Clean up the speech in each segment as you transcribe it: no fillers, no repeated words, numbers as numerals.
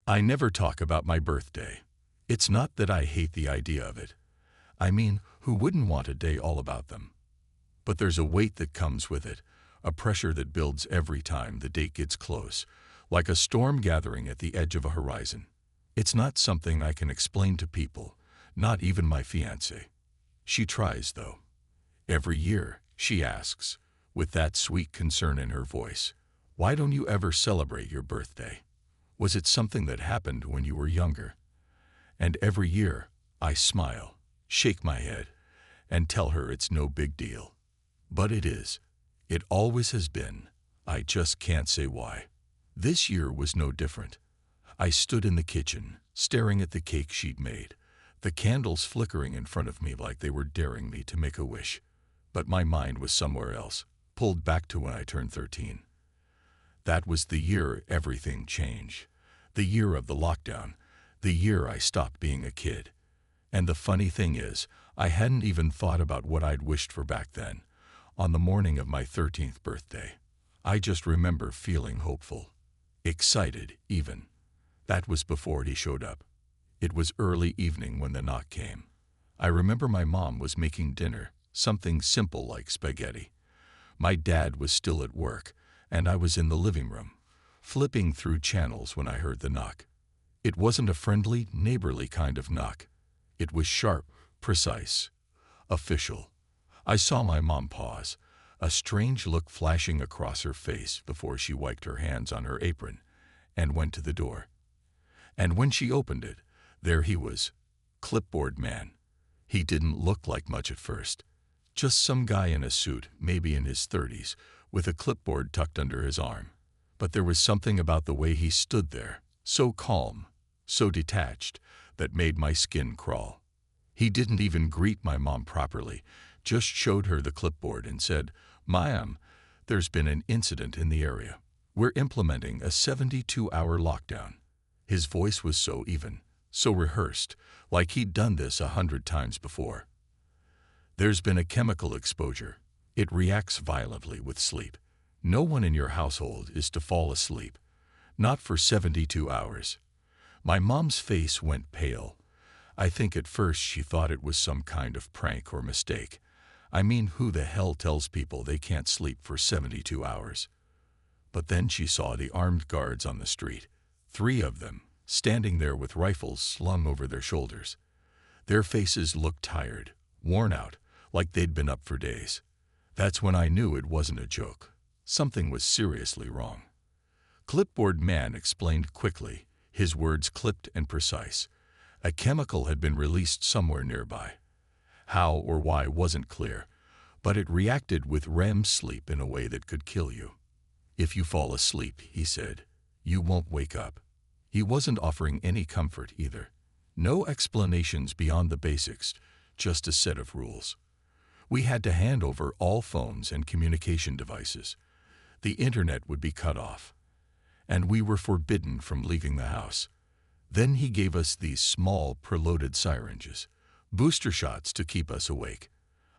I never talk about my birthday. It's not that I hate the idea of it. I mean, who wouldn't want a day all about them? But there's a weight that comes with it, a pressure that builds every time the date gets close, like a storm gathering at the edge of a horizon. It's not something I can explain to people, not even my fiancée. She tries, though. Every year, she asks, with that sweet concern in her voice, "Why don't you ever celebrate your birthday? Was it something that happened when you were younger?" And every year, I smile, shake my head, and tell her it's no big deal. But it is. It always has been. I just can't say why. This year was no different. I stood in the kitchen, staring at the cake she'd made, the candles flickering in front of me like they were daring me to make a wish. But my mind was somewhere else, pulled back to when I turned 13. That was the year everything changed. The year of the lockdown. The year I stopped being a kid. And the funny thing is, I hadn't even thought about what I'd wished for back then. On the morning of my 13th birthday, I just remember feeling hopeful. Excited, even. That was before he showed up. It was early evening when the knock came. I remember my mom was making dinner, something simple like spaghetti. My dad was still at work, and I was in the living room, flipping through channels when I heard the knock. It wasn't a friendly, neighborly kind of knock. It was sharp, precise, official. I saw my mom pause, a strange look flashing across her face before she wiped her hands on her apron and went to the door. And when she opened it, there he was, clipboard man. He didn't look like much at first. Just some guy in a suit, maybe in his 30s, with a clipboard tucked under his arm. But there was something about the way he stood there, so calm, so detached, that made my skin crawl. He didn't even greet my mom properly, just showed her the clipboard and said, "Ma'am, there's been an incident in the area. We're implementing a 72-hour lockdown." His voice was so even, so rehearsed, like he'd done this 100 times before. "There's been a chemical exposure. It reacts violently with sleep. No one in your household is to fall asleep. Not for 72 hours. My mom's face went pale. I think at first she thought it was some kind of prank or mistake. I mean, who the hell tells people they can't sleep for 72 hours? But then she saw the armed guards on the street, 3 of them, standing there with rifles slung over their shoulders. Their faces looked tired, worn out, like they'd been up for days. That's when I knew it wasn't a joke. Something was seriously wrong. Clipboard man explained quickly, his words clipped and precise. A chemical had been released somewhere nearby. How or why wasn't clear, but it reacted with REM sleep in a way that could kill you. If you fall asleep, he said, you won't wake up. He wasn't offering any comfort either. No explanations beyond the basics, just a set of rules. We had to hand over all phones and communication devices. The internet would be cut off. And we were forbidden from leaving the house. Then he gave us these small, preloaded syringes, booster shots to keep us awake.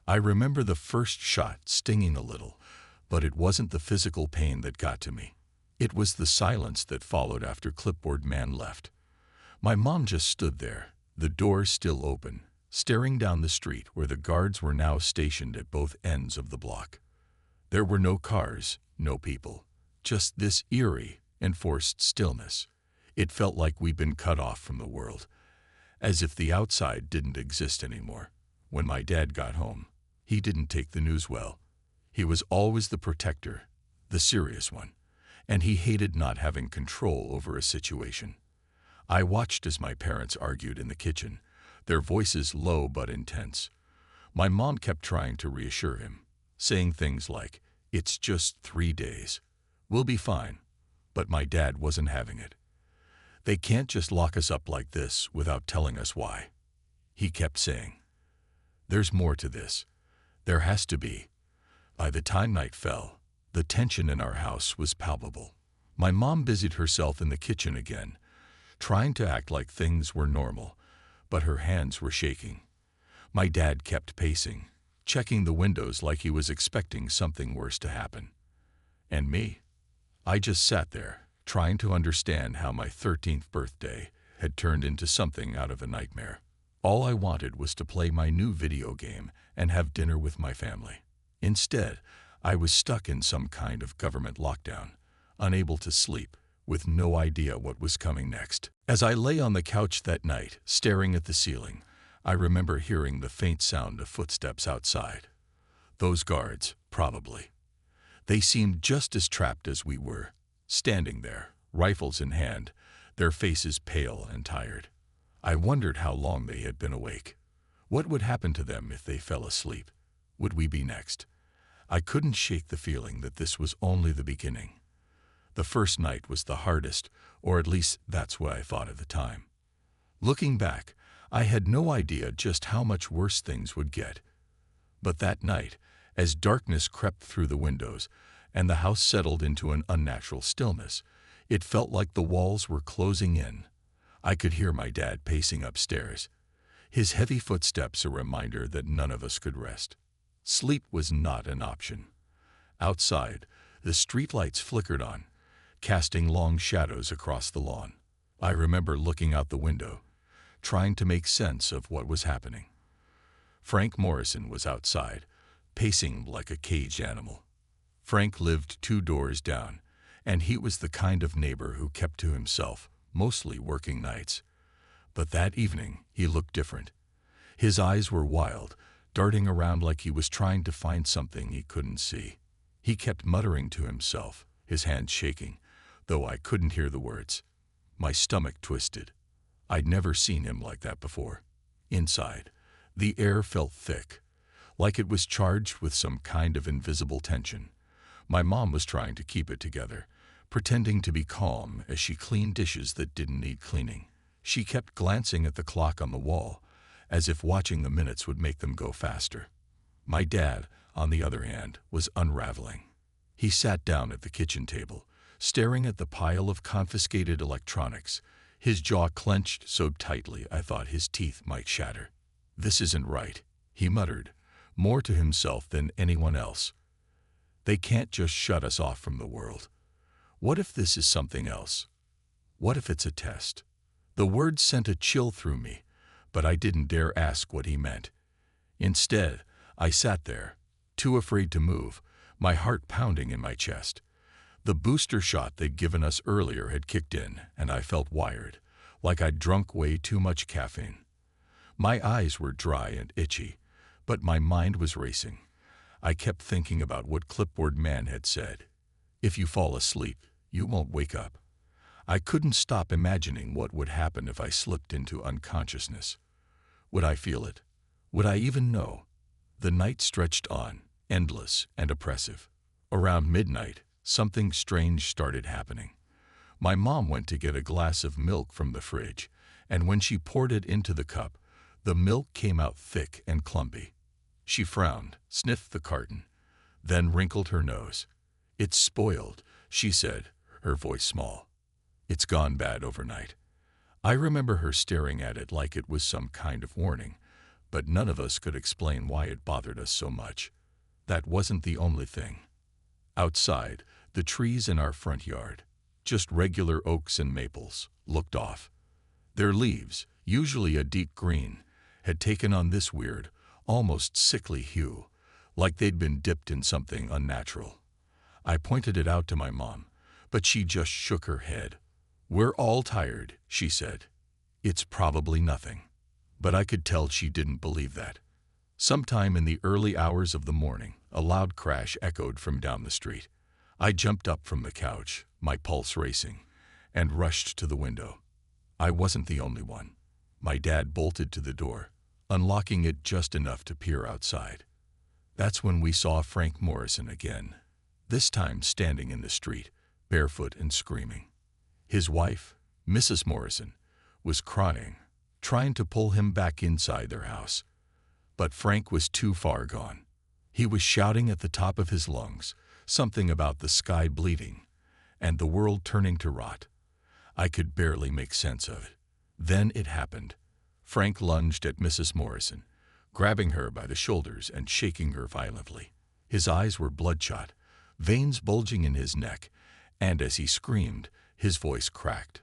I remember the first shot stinging a little, but it wasn't the physical pain that got to me. It was the silence that followed after Clipboard Man left. My mom just stood there, the door still open, staring down the street where the guards were now stationed at both ends of the block. There were no cars, no people, just this eerie, enforced stillness. It felt like we'd been cut off from the world, as if the outside didn't exist anymore. When my dad got home, he didn't take the news well. He was always the protector, the serious one, and he hated not having control over a situation. I watched as my parents argued in the kitchen, their voices low but intense. My mom kept trying to reassure him, saying things like, "It's just 3 days. We'll be fine." But my dad wasn't having it. "They can't just lock us up like this without telling us why." He kept saying, "There's more to this. There has to be." By the time night fell, the tension in our house was palpable. My mom busied herself in the kitchen again, trying to act like things were normal, but her hands were shaking. My dad kept pacing, checking the windows like he was expecting something worse to happen. And me? I just sat there, trying to understand how my 13th birthday had turned into something out of a nightmare. All I wanted was to play my new video game and have dinner with my family. Instead, I was stuck in some kind of government lockdown, unable to sleep, with no idea what was coming next. As I lay on the couch that night, staring at the ceiling, I remember hearing the faint sound of footsteps outside. Those guards, probably. They seemed just as trapped as we were, standing there, rifles in hand, their faces pale and tired. I wondered how long they had been awake. What would happen to them if they fell asleep? Would we be next? I couldn't shake the feeling that this was only the beginning. The first night was the hardest, or at least that's what I thought at the time. Looking back, I had no idea just how much worse things would get. But that night, as darkness crept through the windows and the house settled into an unnatural stillness, it felt like the walls were closing in. I could hear my dad pacing upstairs, his heavy footsteps a reminder that none of us could rest. Sleep was not an option. Outside, the streetlights flickered on, casting long shadows across the lawn. I remember looking out the window, trying to make sense of what was happening. Frank Morrison was outside, pacing like a caged animal. Frank lived 2 doors down, and he was the kind of neighbor who kept to himself, mostly working nights. But that evening, he looked different. His eyes were wild, darting around like he was trying to find something he couldn't see. He kept muttering to himself, his hands shaking, though I couldn't hear the words. My stomach twisted. I'd never seen him like that before. Inside, the air felt thick, like it was charged with some kind of invisible tension. My mom was trying to keep it together, pretending to be calm as she cleaned dishes that didn't need cleaning. She kept glancing at the clock on the wall, as if watching the minutes would make them go faster. My dad, on the other hand, was unraveling. He sat down at the kitchen table, staring at the pile of confiscated electronics, his jaw clenched so tightly I thought his teeth might shatter. "This isn't right," he muttered, more to himself than anyone else. "They can't just shut us off from the world. What if this is something else? What if it's a test?" The words sent a chill through me, but I didn't dare ask what he meant. Instead, I sat there, too afraid to move, my heart pounding in my chest. The booster shot they'd given us earlier had kicked in, and I felt wired, like I'd drunk way too much caffeine. My eyes were dry and itchy, but my mind was racing. I kept thinking about what Clipboard Man had said. If you fall asleep, you won't wake up. I couldn't stop imagining what would happen if I slipped into unconsciousness. Would I feel it? Would I even know? The night stretched on, endless and oppressive. Around midnight, something strange started happening. My mom went to get a glass of milk from the fridge, and when she poured it into the cup, the milk came out thick and clumpy. She frowned, sniffed the carton, then wrinkled her nose. "It's spoiled," she said, her voice small. "It's gone bad overnight." I remember her staring at it like it was some kind of warning, but none of us could explain why it bothered us so much. That wasn't the only thing. Outside, the trees in our front yard, just regular oaks and maples, looked off. Their leaves, usually a deep green, had taken on this weird, almost sickly hue, like they'd been dipped in something unnatural. I pointed it out to my mom, but she just shook her head. "We're all tired," she said. "It's probably nothing." But I could tell she didn't believe that. Sometime in the early hours of the morning, a loud crash echoed from down the street. I jumped up from the couch, my pulse racing, and rushed to the window. I wasn't the only one. My dad bolted to the door, unlocking it just enough to peer outside. That's when we saw Frank Morrison again, this time standing in the street, barefoot and screaming. His wife, Mrs. Morrison, was crying, trying to pull him back inside their house. But Frank was too far gone. He was shouting at the top of his lungs, something about the sky bleeding, and the world turning to rot. I could barely make sense of it. Then it happened. Frank lunged at Mrs. Morrison, grabbing her by the shoulders and shaking her violently. His eyes were bloodshot, veins bulging in his neck, and as he screamed, His voice cracked,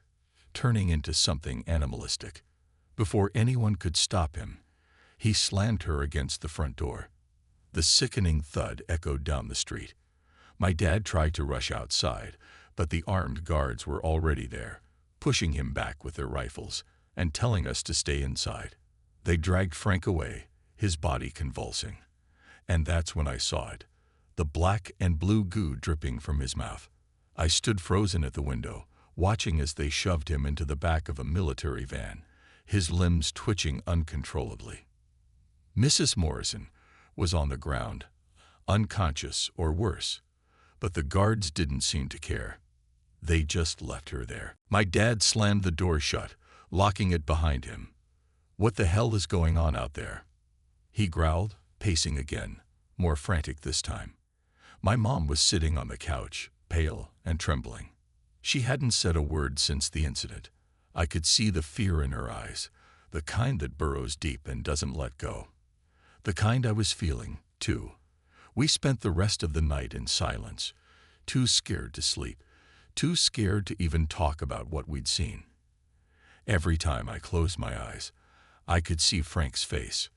turning into something animalistic. Before anyone could stop him, he slammed her against the front door. The sickening thud echoed down the street. My dad tried to rush outside, but the armed guards were already there, pushing him back with their rifles and telling us to stay inside. They dragged Frank away, his body convulsing. And that's when I saw it, the black and blue goo dripping from his mouth. I stood frozen at the window, watching as they shoved him into the back of a military van, his limbs twitching uncontrollably. Mrs. Morrison was on the ground, unconscious or worse, but the guards didn't seem to care. They just left her there. My dad slammed the door shut, locking it behind him. "What the hell is going on out there?" he growled, pacing again, more frantic this time. My mom was sitting on the couch, pale and trembling. She hadn't said a word since the incident. I could see the fear in her eyes, the kind that burrows deep and doesn't let go. The kind I was feeling, too. We spent the rest of the night in silence, too scared to sleep, too scared to even talk about what we'd seen. Every time I closed my eyes, I could see Frank's face,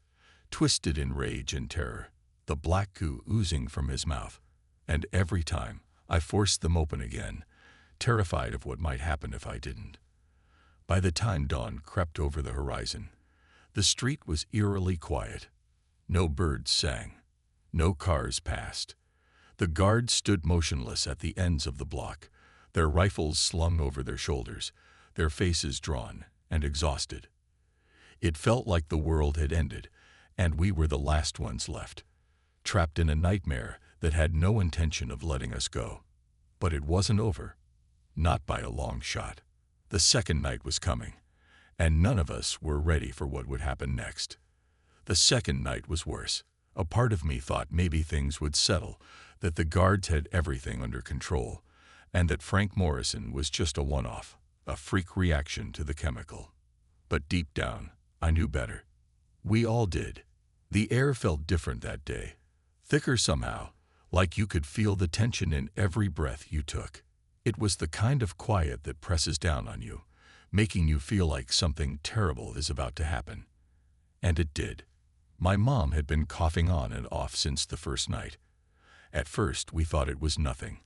twisted in rage and terror, the black goo oozing from his mouth. And every time I forced them open again, terrified of what might happen if I didn't. By the time dawn crept over the horizon, the street was eerily quiet. No birds sang. No cars passed. The guards stood motionless at the ends of the block, their rifles slung over their shoulders, their faces drawn and exhausted. It felt like the world had ended, and we were the last ones left, trapped in a nightmare that had no intention of letting us go. But it wasn't over. Not by a long shot. The second night was coming, and none of us were ready for what would happen next. The second night was worse. A part of me thought maybe things would settle, that the guards had everything under control, and that Frank Morrison was just a one-off, a freak reaction to the chemical. But deep down, I knew better. We all did. The air felt different that day, thicker somehow, like you could feel the tension in every breath you took. It was the kind of quiet that presses down on you, making you feel like something terrible is about to happen. And it did. My mom had been coughing on and off since the first night. At first, we thought it was nothing,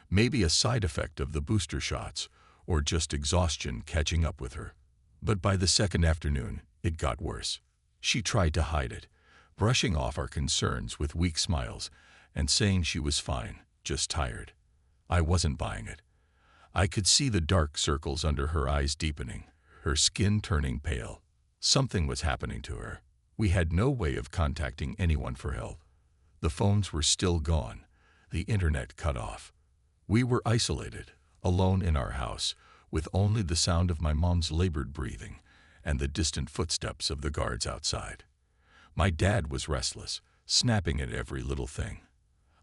maybe a side effect of the booster shots, or just exhaustion catching up with her. But by the second afternoon, it got worse. She tried to hide it, brushing off our concerns with weak smiles and saying she was fine, just tired. I wasn't buying it. I could see the dark circles under her eyes deepening, her skin turning pale. Something was happening to her. We had no way of contacting anyone for help. The phones were still gone, the internet cut off. We were isolated, alone in our house, with only the sound of my mom's labored breathing and the distant footsteps of the guards outside. My dad was restless, snapping at every little thing.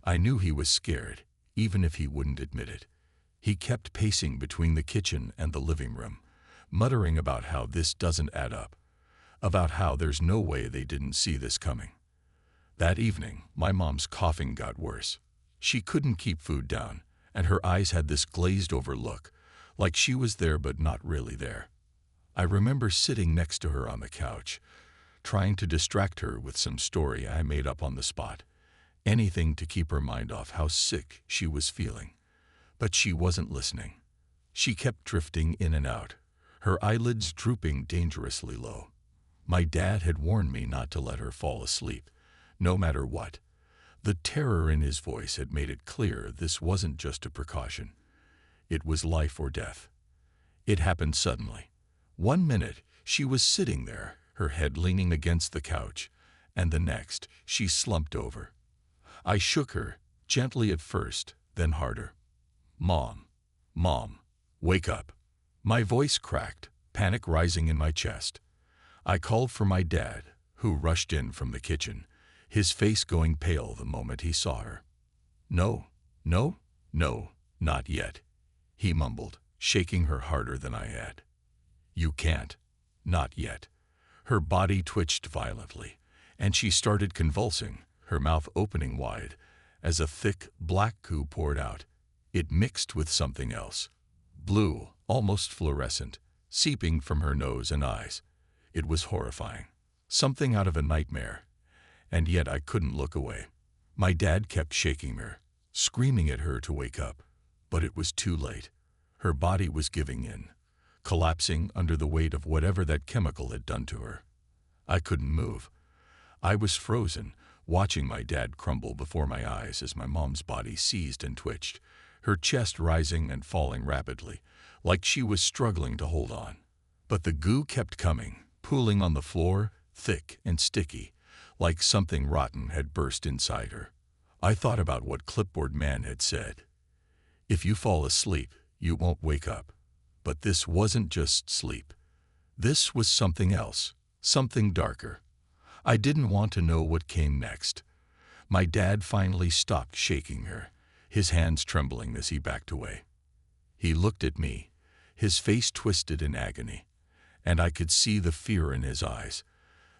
I knew he was scared, even if he wouldn't admit it. He kept pacing between the kitchen and the living room, muttering about how this doesn't add up, about how there's no way they didn't see this coming. That evening, my mom's coughing got worse. She couldn't keep food down, and her eyes had this glazed-over look, like she was there but not really there. I remember sitting next to her on the couch, trying to distract her with some story I made up on the spot, anything to keep her mind off how sick she was feeling. But she wasn't listening. She kept drifting in and out, her eyelids drooping dangerously low. My dad had warned me not to let her fall asleep, no matter what. The terror in his voice had made it clear this wasn't just a precaution. It was life or death. It happened suddenly. 1 minute, she was sitting there, her head leaning against the couch, and the next, she slumped over. I shook her, gently at first, then harder. "Mom, Mom, wake up." My voice cracked, panic rising in my chest. I called for my dad, who rushed in from the kitchen, his face going pale the moment he saw her. "No, no, no, not yet," he mumbled, shaking her harder than I had. "You can't. Not yet." Her body twitched violently, and she started convulsing, her mouth opening wide, as a thick, black goo poured out. It mixed with something else. blue, almost fluorescent, seeping from her nose and eyes. It was horrifying. Something out of a nightmare. And yet I couldn't look away. My dad kept shaking her, screaming at her to wake up. But it was too late. Her body was giving in, collapsing under the weight of whatever that chemical had done to her. I couldn't move. I was frozen, watching my dad crumble before my eyes as my mom's body seized and twitched, her chest rising and falling rapidly, like she was struggling to hold on. But the goo kept coming, pooling on the floor, thick and sticky, like something rotten had burst inside her. I thought about what Clipboard Man had said. If you fall asleep, you won't wake up. But this wasn't just sleep. This was something else, something darker. I didn't want to know what came next. My dad finally stopped shaking her, his hands trembling as he backed away. He looked at me, his face twisted in agony, and I could see the fear in his eyes,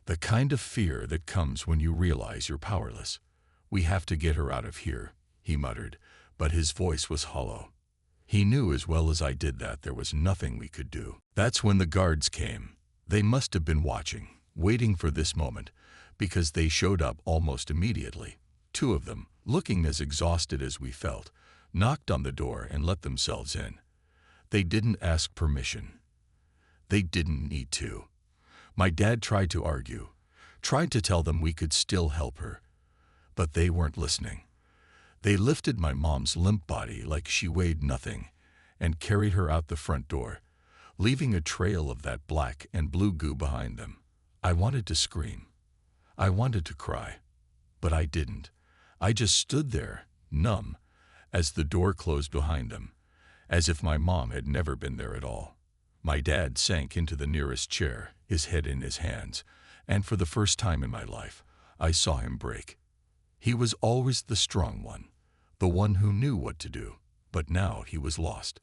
the kind of fear that comes when you realize you're powerless. "We have to get her out of here," he muttered, but his voice was hollow. He knew as well as I did that there was nothing we could do. That's when the guards came. They must have been watching, waiting for this moment, because they showed up almost immediately. Two of them, looking as exhausted as we felt, knocked on the door and let themselves in. They didn't ask permission. They didn't need to. My dad tried to argue, tried to tell them we could still help her. But they weren't listening. They lifted my mom's limp body like she weighed nothing and carried her out the front door, leaving a trail of that black and blue goo behind them. I wanted to scream. I wanted to cry. But I didn't. I just stood there, numb, as the door closed behind them, as if my mom had never been there at all. My dad sank into the nearest chair, his head in his hands, and for the first time in my life, I saw him break. He was always the strong one, the one who knew what to do, but now he was lost.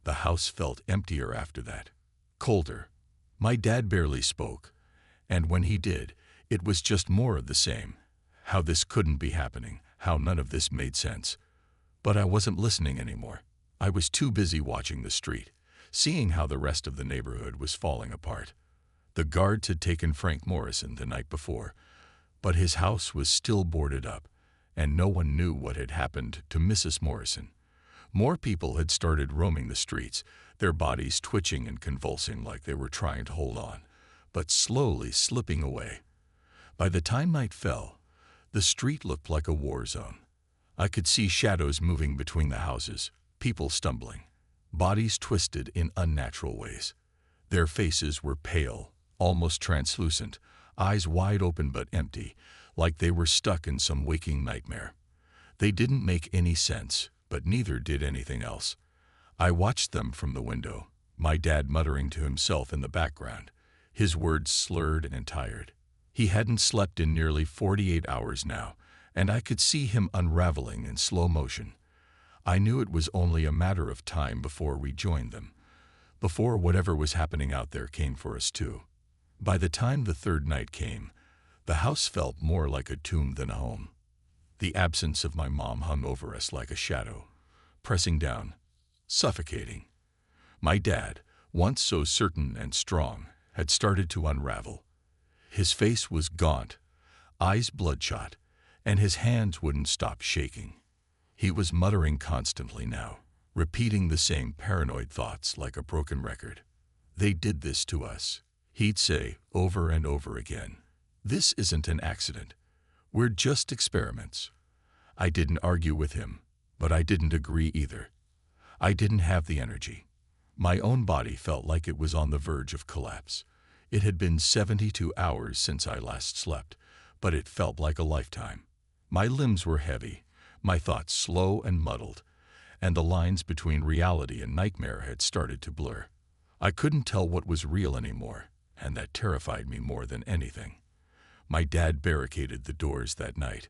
The house felt emptier after that, colder. My dad barely spoke, and when he did, it was just more of the same. How this couldn't be happening, how none of this made sense. But I wasn't listening anymore. I was too busy watching the street, seeing how the rest of the neighborhood was falling apart. The guards had taken Frank Morrison the night before, but his house was still boarded up, and no one knew what had happened to Mrs. Morrison. More people had started roaming the streets, their bodies twitching and convulsing like they were trying to hold on, but slowly slipping away. By the time night fell, the street looked like a war zone. I could see shadows moving between the houses, people stumbling, bodies twisted in unnatural ways. Their faces were pale, almost translucent, eyes wide open but empty, like they were stuck in some waking nightmare. They didn't make any sense, but neither did anything else. I watched them from the window, my dad muttering to himself in the background, his words slurred and tired. He hadn't slept in nearly 48 hours now, and I could see him unraveling in slow motion. I knew it was only a matter of time before we joined them, before whatever was happening out there came for us too. By the time the third night came, the house felt more like a tomb than a home. The absence of my mom hung over us like a shadow, pressing down, suffocating. My dad, once so certain and strong, had started to unravel. His face was gaunt, eyes bloodshot, and his hands wouldn't stop shaking. He was muttering constantly now, repeating the same paranoid thoughts like a broken record. "They did this to us," he'd say over and over again. "This isn't an accident. We're just experiments." I didn't argue with him, but I didn't agree either. I didn't have the energy. My own body felt like it was on the verge of collapse. It had been 72 hours since I last slept, but it felt like a lifetime. My limbs were heavy, my thoughts slow and muddled, and the lines between reality and nightmare had started to blur. I couldn't tell what was real anymore, and that terrified me more than anything. My dad barricaded the doors that night.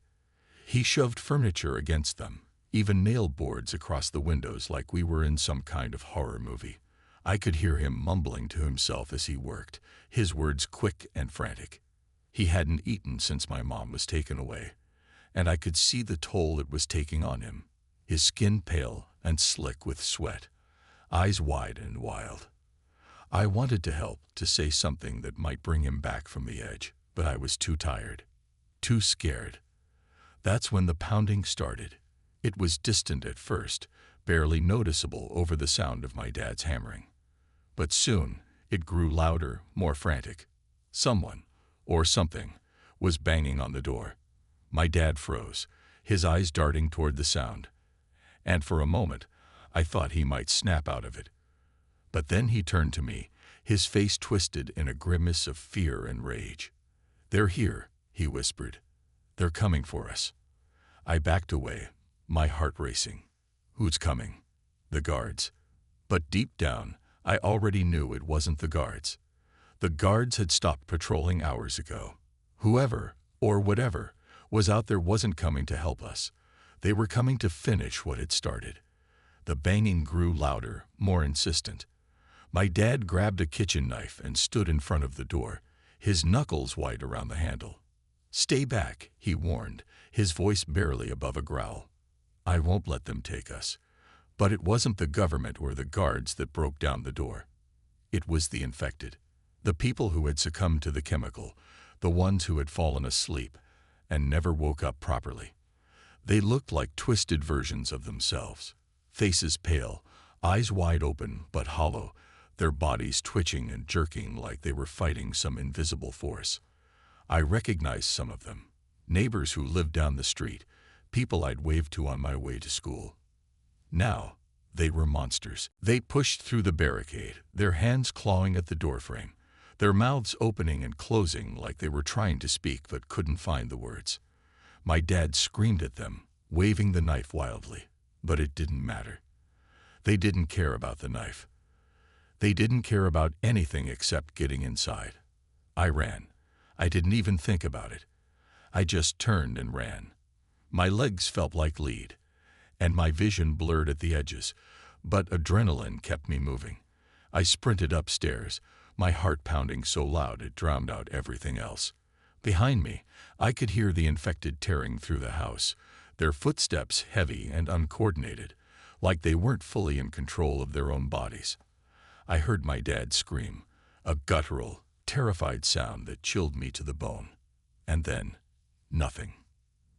He shoved furniture against them, even nailed boards across the windows like we were in some kind of horror movie. I could hear him mumbling to himself as he worked, his words quick and frantic. He hadn't eaten since my mom was taken away, and I could see the toll it was taking on him, his skin pale and slick with sweat. eyes wide and wild. I wanted to help, to say something that might bring him back from the edge, but I was too tired, too scared. That's when the pounding started. It was distant at first, barely noticeable over the sound of my dad's hammering. But soon, it grew louder, more frantic. Someone, or something, was banging on the door. My dad froze, his eyes darting toward the sound. And for a moment, I thought he might snap out of it. But then he turned to me, his face twisted in a grimace of fear and rage. "They're here," he whispered. "They're coming for us." I backed away, my heart racing. Who's coming? The guards. But deep down, I already knew it wasn't the guards. The guards had stopped patrolling hours ago. Whoever, or whatever, was out there wasn't coming to help us. They were coming to finish what had started. The banging grew louder, more insistent. My dad grabbed a kitchen knife and stood in front of the door, his knuckles white around the handle. "Stay back," he warned, his voice barely above a growl. "I won't let them take us." But it wasn't the government or the guards that broke down the door. It was the infected, the people who had succumbed to the chemical, the ones who had fallen asleep and never woke up properly. They looked like twisted versions of themselves, faces pale, eyes wide open but hollow, their bodies twitching and jerking like they were fighting some invisible force. I recognized some of them, neighbors who lived down the street, people I'd waved to on my way to school. Now, they were monsters. They pushed through the barricade, their hands clawing at the doorframe, their mouths opening and closing like they were trying to speak but couldn't find the words. My dad screamed at them, waving the knife wildly, but it didn't matter. They didn't care about the knife. They didn't care about anything except getting inside. I ran. I didn't even think about it. I just turned and ran. My legs felt like lead, and my vision blurred at the edges, but adrenaline kept me moving. I sprinted upstairs, my heart pounding so loud it drowned out everything else. Behind me, I could hear the infected tearing through the house, their footsteps heavy and uncoordinated, like they weren't fully in control of their own bodies. I heard my dad scream, a guttural, terrified sound that chilled me to the bone. And then, nothing.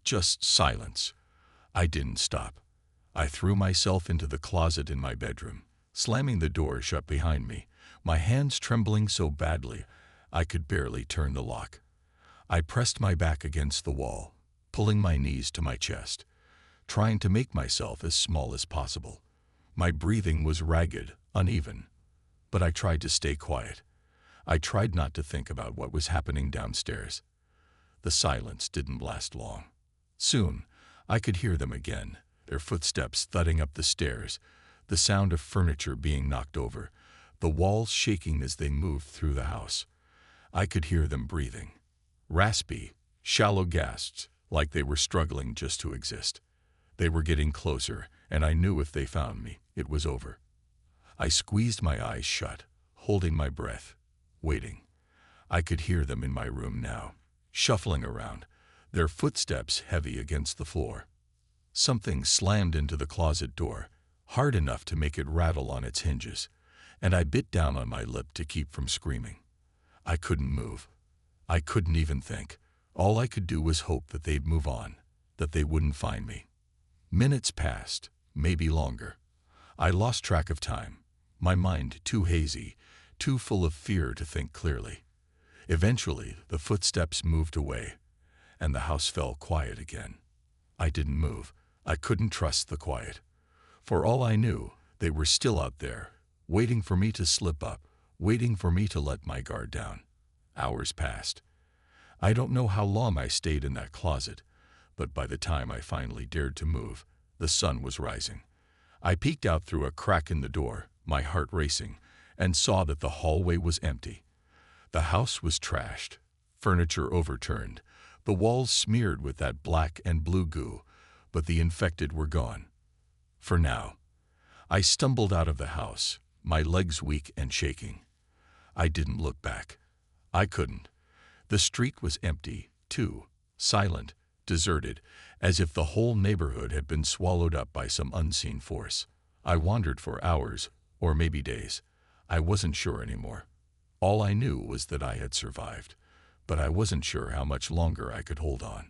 Just silence. I didn't stop. I threw myself into the closet in my bedroom, slamming the door shut behind me, my hands trembling so badly I could barely turn the lock. I pressed my back against the wall, pulling my knees to my chest, trying to make myself as small as possible. My breathing was ragged, uneven, but I tried to stay quiet. I tried not to think about what was happening downstairs. The silence didn't last long. Soon, I could hear them again, their footsteps thudding up the stairs, the sound of furniture being knocked over, the walls shaking as they moved through the house. I could hear them breathing. Raspy, shallow gasps, like they were struggling just to exist. They were getting closer, and I knew if they found me, it was over. I squeezed my eyes shut, holding my breath, waiting. I could hear them in my room now, shuffling around, their footsteps heavy against the floor. Something slammed into the closet door, hard enough to make it rattle on its hinges, and I bit down on my lip to keep from screaming. I couldn't move. I couldn't even think. All I could do was hope that they'd move on, that they wouldn't find me. Minutes passed, maybe longer. I lost track of time, my mind too hazy, too full of fear to think clearly. Eventually, the footsteps moved away, and the house fell quiet again. I didn't move. I couldn't trust the quiet. For all I knew, they were still out there, waiting for me to slip up, waiting for me to let my guard down. Hours passed. I don't know how long I stayed in that closet, but by the time I finally dared to move, the sun was rising. I peeked out through a crack in the door, my heart racing, and saw that the hallway was empty. The house was trashed, furniture overturned, the walls smeared with that black and blue goo, but the infected were gone. For now. I stumbled out of the house, my legs weak and shaking. I didn't look back. I couldn't. The street was empty, too, silent, deserted, as if the whole neighborhood had been swallowed up by some unseen force. I wandered for hours, or maybe days. I wasn't sure anymore. All I knew was that I had survived, but I wasn't sure how much longer I could hold on.